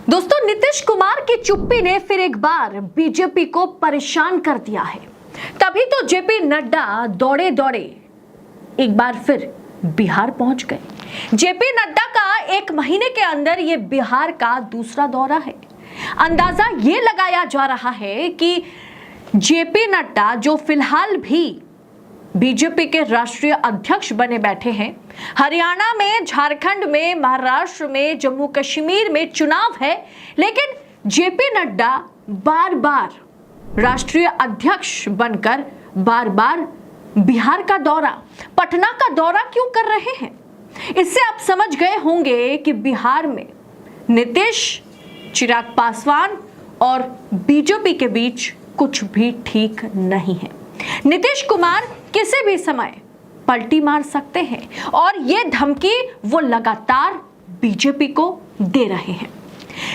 दोस्तों, नीतीश कुमार की चुप्पी ने फिर एक बार बीजेपी को परेशान कर दिया है। तभी तो जेपी नड्डा दौड़े दौड़े एक बार फिर बिहार पहुंच गए। जेपी नड्डा का एक महीने के अंदर ये बिहार का दूसरा दौरा है। अंदाजा ये लगाया जा रहा है कि जेपी नड्डा, जो फिलहाल भी बीजेपी के राष्ट्रीय अध्यक्ष बने बैठे हैं, हरियाणा में, झारखंड में, महाराष्ट्र में, जम्मू कश्मीर में चुनाव है, लेकिन जेपी नड्डा बार बार राष्ट्रीय अध्यक्ष बनकर बार बार बिहार का दौरा, पटना का दौरा क्यों कर रहे हैं? इससे आप समझ गए होंगे कि बिहार में नीतीश, चिराग पासवान और बीजेपी के बीच कुछ भी ठीक नहीं है। नीतीश कुमार किसी भी समय पलटी मार सकते हैं और ये धमकी वो लगातार बीजेपी को दे रहे हैं।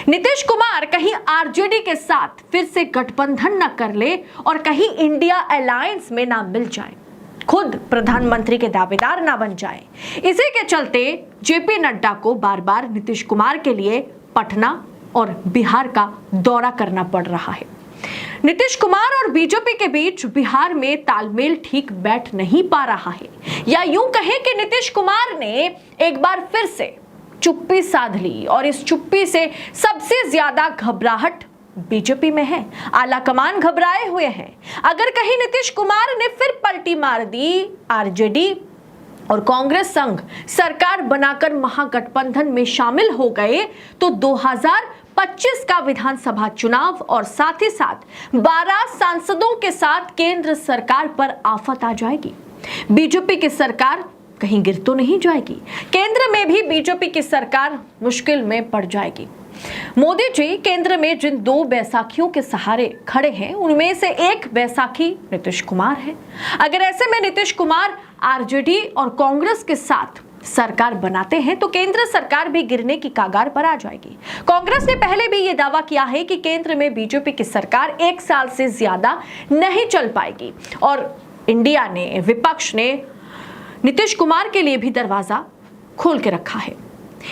नीतीश कुमार कहीं आरजेडी के साथ फिर से गठबंधन न कर ले और कहीं इंडिया अलायंस में ना मिल जाए, खुद प्रधानमंत्री के दावेदार ना बन जाए। इसी के चलते जेपी नड्डा को बार बार नीतीश कुमार के लिए पटना और बिहार का दौरा करना पड़ रहा है। नीतीश कुमार और बीजेपी के बीच बिहार में तालमेल ठीक बैठ नहीं पा रहा है, या यूं कहें कि नीतीश कुमार ने एक बार फिर से चुप्पी साध ली और इस चुप्पी से सबसे ज्यादा घबराहट बीजेपी में है। आला कमान घबराए हुए हैं। अगर कहीं नीतीश कुमार ने फिर पलटी मार दी, आरजेडी और कांग्रेस संघ सरकार बनाकर महागठबंधन में शामिल हो गए, तो 2025 का विधानसभा चुनाव और साथ ही साथ 12 सांसदों के साथ केंद्र सरकार पर आफत आ जाएगी। बीजेपी की सरकार कहीं गिर तो नहीं जाएगी। केंद्र में भी बीजेपी की सरकार मुश्किल में पड़ जाएगी। मोदी जी केंद्र में जिन दो बैसाखियों के सहारे खड़े हैं, उनमें से एक बैसाखी नीतीश कुमार है। अगर ऐसे में नीतीश कुमार आरजेडी और कांग्रेस के साथ सरकार बनाते हैं तो केंद्र सरकार भी गिरने की कगार पर आ जाएगी। कांग्रेस ने पहले भी यह दावा किया है कि केंद्र में बीजेपी की सरकार 1 साल से ज्यादा नहीं चल पाएगी और इंडिया ने, विपक्ष ने नीतीश कुमार के लिए भी दरवाजा खोल के रखा है।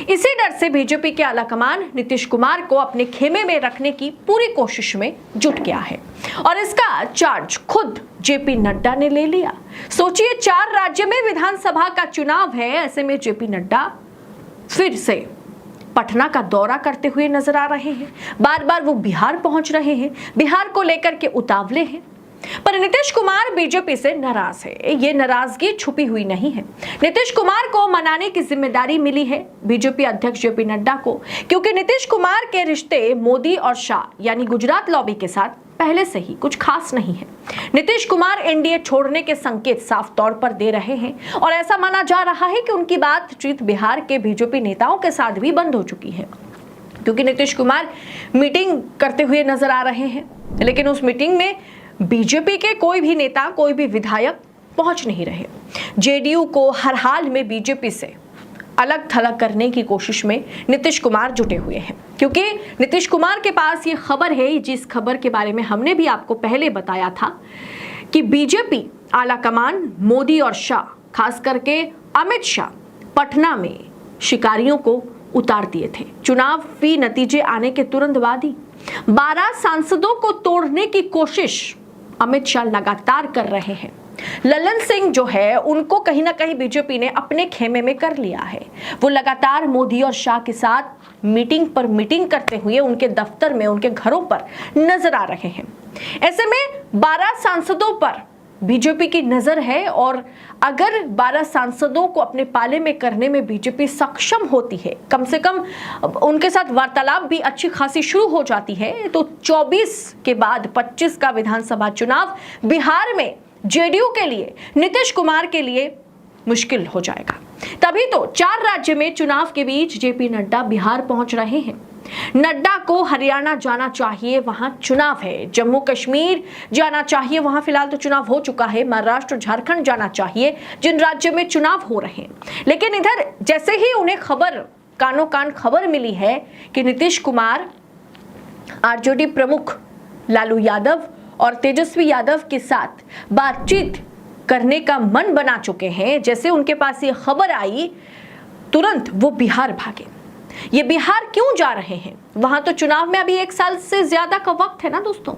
इसी डर से बीजेपी के आलाकमान नीतीश कुमार को अपने खेमे में रखने की पूरी कोशिश में जुट गया है और इसका चार्ज खुद जेपी नड्डा ने ले लिया। सोचिए, 4 राज्य में विधानसभा का चुनाव है, ऐसे में जेपी नड्डा फिर से पटना का दौरा करते हुए नजर आ रहे हैं। बार बार वो बिहार पहुंच रहे हैं, बिहार को लेकर के उतावले हैं। पर नीतीश कुमार बीजेपी से नाराज है। ये नाराजगी छुपी हुई नहीं है। नीतीश कुमार को मनाने की जिम्मेदारी मिली है बीजेपी अध्यक्ष जेपी नड्डा को, क्योंकि नीतीश कुमार के रिश्ते मोदी और शाह यानी गुजरात लॉबी के साथ पहले से ही कुछ खास नहीं है। नीतीश कुमार एनडीए छोड़ने के संकेत साफ तौर पर दे रहे हैं और ऐसा माना जा रहा है कि उनकी बातचीत बिहार के बीजेपी नेताओं के साथ भी बंद हो चुकी है, क्योंकि नीतीश कुमार मीटिंग करते हुए नजर आ रहे हैं, लेकिन उस मीटिंग में बीजेपी के कोई भी नेता, कोई भी विधायक पहुंच नहीं रहे। जेडीयू को हर हाल में बीजेपी से अलग थलग करने की कोशिश में नीतीश कुमार जुटे हुए हैं, क्योंकि नीतीश कुमार के पास ये खबर है, जिस खबर के बारे में हमने भी आपको पहले बताया था कि बीजेपी आलाकमान मोदी और शाह, खास करके अमित शाह, पटना में शिकारियों को उतार दिए थे। चुनाव भी नतीजे आने के तुरंत बाद ही 12 सांसदों को तोड़ने की कोशिश अमित शाह लगातार कर रहे हैं। ललन सिंह जो है, उनको कहीं ना कहीं बीजेपी ने अपने खेमे में कर लिया है। वो लगातार मोदी और शाह के साथ मीटिंग पर मीटिंग करते हुए उनके दफ्तर में, उनके घरों पर नजर आ रहे हैं। ऐसे में 12 सांसदों पर बीजेपी की नजर है और अगर 12 सांसदों को अपने पाले में करने में बीजेपी सक्षम होती है, कम से कम उनके साथ वार्तालाप भी अच्छी खासी शुरू हो जाती है, तो 24 के बाद 25 का विधानसभा चुनाव बिहार में जेडीयू के लिए, नीतीश कुमार के लिए मुश्किल हो जाएगा। तभी तो 4 राज्य में चुनाव के बीच जेपी नड्डा बिहार पहुंच रहे हैं। नड्डा को हरियाणा जाना चाहिए, वहां चुनाव है। जम्मू कश्मीर जाना चाहिए, वहां फिलहाल तो चुनाव हो चुका है। महाराष्ट्र, झारखंड जाना चाहिए, जिन राज्यों में चुनाव हो रहे हैं। लेकिन इधर जैसे ही उन्हें खबर, कानों कान खबर मिली है कि नीतीश कुमार आरजेडी प्रमुख लालू यादव और तेजस्वी यादव के साथ बातचीत करने का मन बना चुके हैं, जैसे उनके पास ये खबर आई, तुरंत वो बिहार भागे। ये बिहार क्यों जा रहे हैं? वहां तो चुनाव में अभी 1 साल से ज्यादा का वक्त है ना दोस्तों।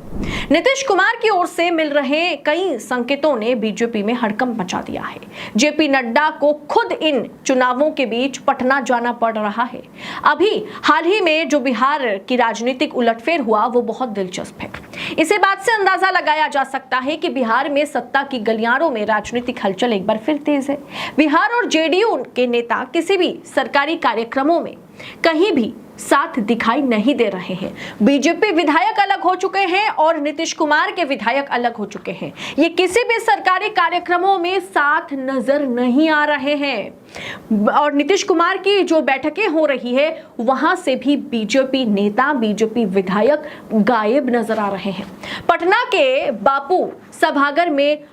नीतीश कुमार की ओर से मिल रहे कई संकेतों ने बीजेपी में हड़कंप मचा दिया है। जेपी नड्डा को खुद इन चुनावों के बीच पटना जाना पड़ रहा है। अभी हाल ही में जो बिहार की राजनीतिक उलटफेर हुआ वो बहुत दिलचस्प है। इसी बात से अंदाजा लगाया जा सकता है कि बिहार में सत्ता की गलियारों में राजनीतिक हलचल एक बार फिर तेज है। बिहार और जेडीयू के नेता किसी भी सरकारी कार्यक्रमों में कहीं भी साथ दिखाई नहीं दे रहे हैं। बीजेपी विधायक अलग हो चुके हैं और नीतीश कुमार के विधायक अलग हो चुके हैं। ये किसी भी सरकारी कार्यक्रमों में साथ नजर नहीं आ रहे हैं और नीतीश कुमार की जो बैठकें हो रही है वहां से भी बीजेपी नेता, बीजेपी विधायक गायब नजर आ रहे हैं। पटना के बापू सभागार में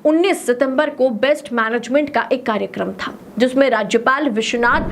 19 सितंबर को बेस्ट मैनेजमेंट का एक कार्यक्रम था जिसमें राज्यपाल विश्वनाथ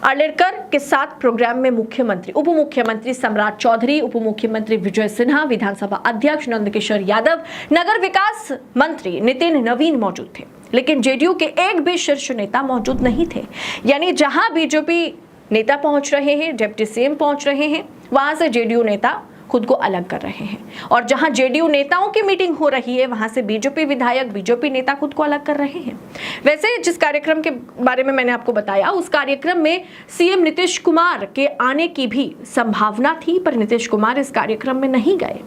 अर्लेकर के साथ प्रोग्राम में मुख्यमंत्री, उप मुख्यमंत्री सम्राट चौधरी, उप मुख्यमंत्री विजय सिन्हा, विधानसभा अध्यक्ष नंदकिशोर यादव, नगर विकास मंत्री नितिन नवीन मौजूद थे। लेकिन जेडीयू के एक भी शीर्ष नेता मौजूद नहीं थे। यानी जहां बीजेपी नेता पहुंच रहे हैं, डिप्टी सीएम पहुंच रहे हैं, वहां से जेडीयू नेता खुद को अलग कर रहे हैं और जहां जेडीयू नेताओं की मीटिंग हो रही है वहां से बीजेपी विधायक, बीजेपी नेता खुद को अलग कर रहे हैं। वैसे जिस कार्यक्रम के बारे में मैंने आपको बताया उस कार्यक्रम में सीएम नीतीश कुमार के आने की भी संभावना थी, पर नीतीश कुमार इस कार्यक्रम में नहीं गए।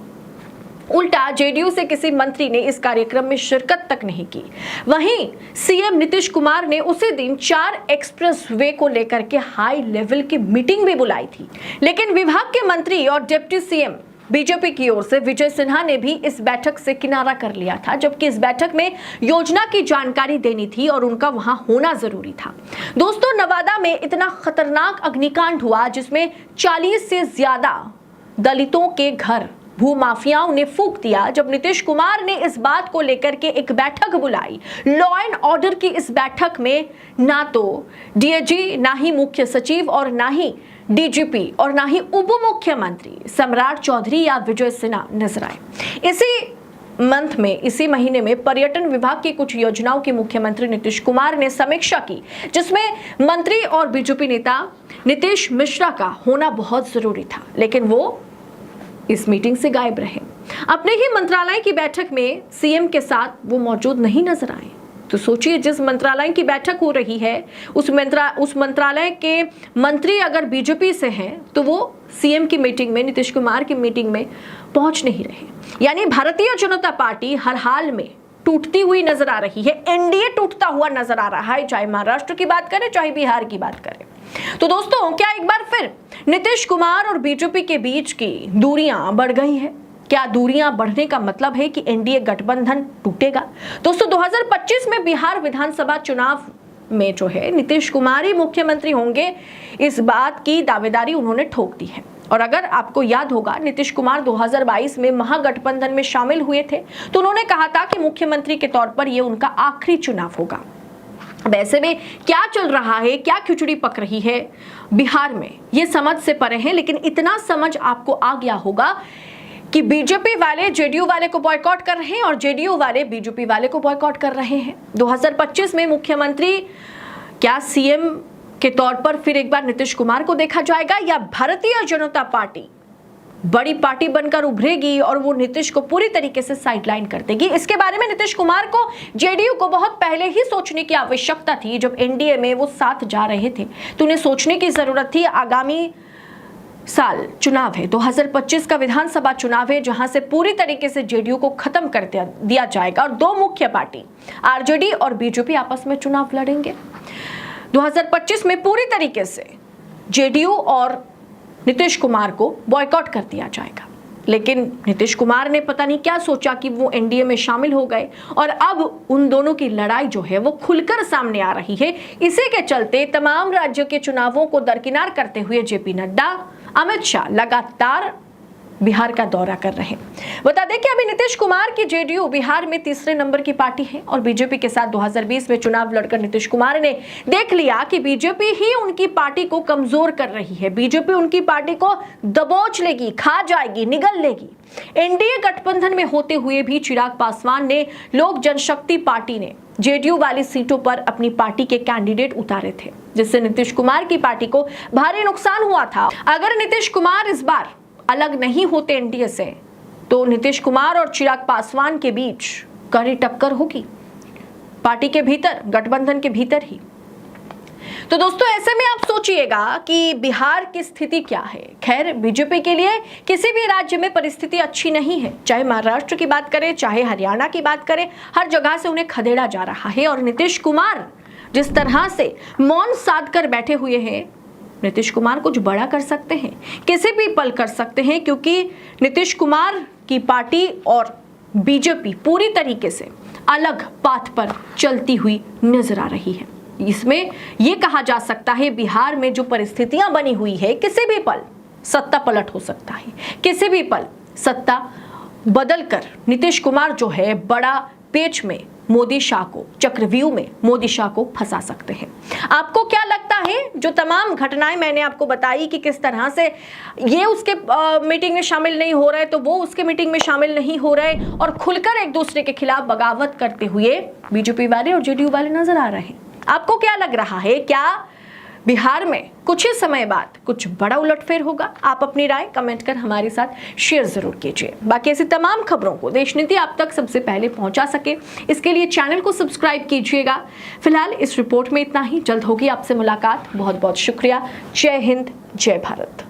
उल्टा जेडीयू से किसी मंत्री ने इस कार्यक्रम में शिरकत तक नहीं की। वहीं सीएम नीतीश कुमार ने उसी दिन 4 एक्सप्रेसवे को लेकर के हाई लेवल की मीटिंग भी बुलाई थी। लेकिन विभाग के मंत्री और डिप्टी सीएम बीजेपी की ओर से विजय सिन्हा ने भी इस बैठक से किनारा कर लिया था, जबकि इस बैठक में योजना की जानकारी देनी थी और उनका वहां होना जरूरी था। दोस्तों, नवादा में इतना खतरनाक अग्निकांड हुआ जिसमें 40 से ज्यादा दलितों के घर भूमाफियाओं ने फूंक दिया। जब नीतीश कुमार ने इस बात को लेकर के एक बैठक बुलाई, लॉ एंड ऑर्डर की इस बैठक में ना तो डीआईजी, ना ही मुख्य सचिव और ना ही डीजीपी और ना ही उप मुख्यमंत्री सम्राट चौधरी या विजय सिन्हा नजर आए। इसी महीने में पर्यटन विभाग की कुछ योजनाओं की मुख्यमंत्री नीतीश कुमार ने समीक्षा की, जिसमें मंत्री और बीजेपी नेता नीतीश मिश्रा का होना बहुत जरूरी था, लेकिन वो इस मीटिंग से गायब रहे। अपने ही मंत्रालय की बैठक में सीएम के साथ वो मौजूद नहीं नजर आए। तो सोचिए, जिस मंत्रालय की बैठक हो रही है उस मंत्रालय के मंत्री अगर बीजेपी से हैं तो वो सीएम की मीटिंग में, नीतीश कुमार की मीटिंग में पहुंच नहीं रहे। यानी भारतीय जनता पार्टी हर हाल में टूटती हुई नजर आ रही है। एनडीए टूटता हुआ नजर आ रहा है, चाहे महाराष्ट्र की बात करें चाहे बिहार की बात करें। तो दोस्तों, क्या एक बार फिर नीतीश कुमार और बीजेपी के बीच की दूरियां बढ़ गई है? क्या दूरियां बढ़ने का मतलब है कि एनडीए गठबंधन टूटेगा? दोस्तों, 2025 में बिहार विधानसभा चुनाव में जो है नीतीश कुमार ही मुख्यमंत्री होंगे, इस बात की दावेदारी उन्होंने ठोक दी है। और अगर आपको याद होगा, नीतीश कुमार 2022 में महागठबंधन में शामिल हुए थे तो उन्होंने कहा था कि मुख्यमंत्री के तौर पर यह उनका आखिरी चुनाव होगा। वैसे में क्या चल रहा है, क्या खिचड़ी पक रही है बिहार में, ये समझ से परे है। लेकिन इतना समझ आपको आ गया होगा कि बीजेपी वाले जेडीयू वाले को बॉयकॉट कर रहे हैं और जेडीयू वाले बीजेपी वाले को बॉयकॉट कर रहे हैं। 2025 में मुख्यमंत्री क्या सीएम के तौर पर फिर एक बार नीतीश कुमार को देखा जाएगा या भारतीय जनता पार्टी बड़ी पार्टी बनकर उभरेगी और वो नीतीश को पूरी तरीके से साइडलाइन कर देगी? इसके बारे में नीतीश कुमार को, जेडीयू को बहुत पहले ही सोचने की आवश्यकता थी। जब एनडीए में वो साथ जा रहे थे तो उन्हें सोचने की जरूरत थी। आगामी साल चुनाव है, 2025 का विधानसभा चुनाव है, जहां से पूरी तरीके से जेडीयू को खत्म कर दिया जाएगा और 2 मुख्य पार्टी आरजेडी और बीजेपी आपस में चुनाव लड़ेंगे। 2025 में पूरी तरीके से जेडीयू और नीतीश कुमार को बॉयकॉट कर दिया जाएगा। लेकिन नीतीश कुमार ने पता नहीं क्या सोचा कि वो एनडीए में शामिल हो गए और अब उन दोनों की लड़ाई जो है वो खुलकर सामने आ रही है। इसी के चलते तमाम राज्यों के चुनावों को दरकिनार करते हुए जेपी नड्डा, अमित शाह लगातार बिहार का दौरा कर रहे हैं। बता दें कि अभी नीतीश कुमार की जेडीयू बिहार में तीसरे नंबर की पार्टी है और बीजेपी के साथ 2020 में चुनाव लड़कर नीतीश कुमार ने देख लिया कि बीजेपी ही उनकी पार्टी को कमजोर कर रही है। बीजेपी उनकी पार्टी को दबोच लेगी, खा जाएगी, निगल लेगी। एनडीए गठबंधन में होते हुए भी चिराग पासवान ने, लोक जनशक्ति पार्टी ने जेडीयू वाली सीटों पर अपनी पार्टी के कैंडिडेट उतारे थे, जिससे नीतीश कुमार की पार्टी को भारी नुकसान हुआ था। अगर नीतीश कुमार इस बार अलग नहीं होते एनडीए से, तो नीतीश कुमार और चिराग पासवान के बीच कड़ी टक्कर होगी, पार्टी के भीतर, गठबंधन के भीतर ही। तो दोस्तों, ऐसे में आप सोचिएगा कि बिहार की स्थिति क्या है। खैर, बीजेपी के लिए किसी भी राज्य में परिस्थिति अच्छी नहीं है, चाहे महाराष्ट्र की बात करें, चाहे हरियाणा की बात करें, हर जगह से उन्हें खदेड़ा जा रहा है। और नीतीश कुमार जिस तरह से मौन साध कर बैठे हुए हैं, नीतीश कुमार कुछ बड़ा कर सकते हैं, किसी भी पल कर सकते हैं, क्योंकि नीतीश कुमार की पार्टी और बीजेपी पूरी तरीके से अलग पाथ पर चलती हुई नजर आ रही है। इसमें यह कहा जा सकता है, बिहार में जो परिस्थितियां बनी हुई है, किसी भी पल सत्ता पलट हो सकता है, किसी भी पल सत्ता बदलकर नीतीश कुमार जो है बड़ा पेच में मोदी शाह को, चक्रव्यूह में मोदी शाह को फंसा सकते हैं। आपको क्या लगता है, जो तमाम घटनाएं मैंने आपको बताई कि किस तरह से ये उसके मीटिंग में शामिल नहीं हो रहे, तो वो उसके मीटिंग में शामिल नहीं हो रहे, और खुलकर एक दूसरे के खिलाफ बगावत करते हुए बीजेपी वाले और जेडीयू वाले नजर आ रहे हैं। आपको क्या लग रहा है, क्या बिहार में कुछ ही समय बाद कुछ बड़ा उलटफेर होगा? आप अपनी राय कमेंट कर हमारे साथ शेयर जरूर कीजिए। बाकी ऐसी तमाम खबरों को देशनीति आप तक सबसे पहले पहुंचा सके, इसके लिए चैनल को सब्सक्राइब कीजिएगा। फिलहाल इस रिपोर्ट में इतना ही, जल्द होगी आपसे मुलाकात। बहुत बहुत शुक्रिया। जय हिंद, जय भारत।